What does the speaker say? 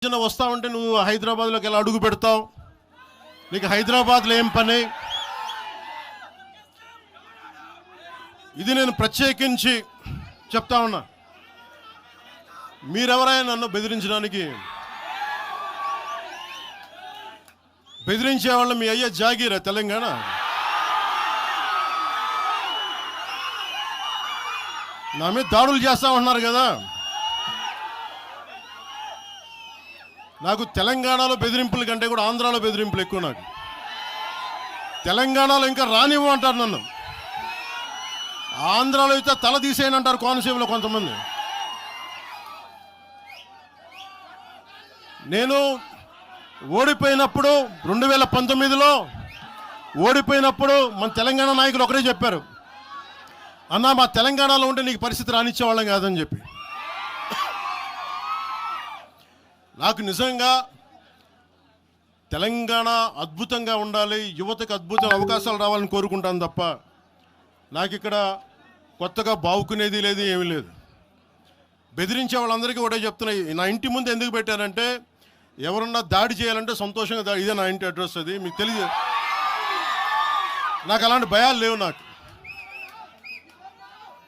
వస్తా ఉంటే నువ్వు హైదరాబాద్లోకి ఎలా అడుగు పెడతావు? నీకు హైదరాబాద్లో ఏం పని? ఇది నేను ప్రత్యేకించి చెప్తా ఉన్నా. మీరెవరైనా నన్ను బెదిరించడానికి బెదిరించే వాళ్ళు మీ అయ్యే జాగీరా తెలంగాణ? నా మీద దాడులు చేస్తా ఉన్నారు కదా. నాకు తెలంగాణలో బెదిరింపుల కంటే కూడా ఆంధ్రాలో బెదిరింపులు ఎక్కువ. నాకు తెలంగాణలో ఇంకా రానివ్వు అంటారు నన్ను. ఆంధ్రాలో అయితే తల తీసేయనంటారు కోనసీమలో కొంతమంది. నేను ఓడిపోయినప్పుడు 2019లో ఓడిపోయినప్పుడు మన తెలంగాణ నాయకులు ఒకరే చెప్పారు, అన్నా మా తెలంగాణలో ఉంటే నీకు పరిస్థితి రానిచ్చేవాళ్ళం కాదని చెప్పి. నాకు నిజంగా తెలంగాణ అద్భుతంగా ఉండాలి, యువతకు అద్భుతమైన అవకాశాలు రావాలని కోరుకుంటాను తప్ప నాకు ఇక్కడ కొత్తగా బావుకునేది లేదు, ఏమీ లేదు. బెదిరించే వాళ్ళందరికీ ఒకటే చెప్తున్నాయి. నా ఇంటి ముందు ఎందుకు పెట్టారంటే ఎవరన్నా దాడి చేయాలంటే సంతోషంగా ఇదే నా ఇంటి అడ్రస్, అది మీకు తెలియదు. నాకు అలాంటి భయాలు లేవు. నాకు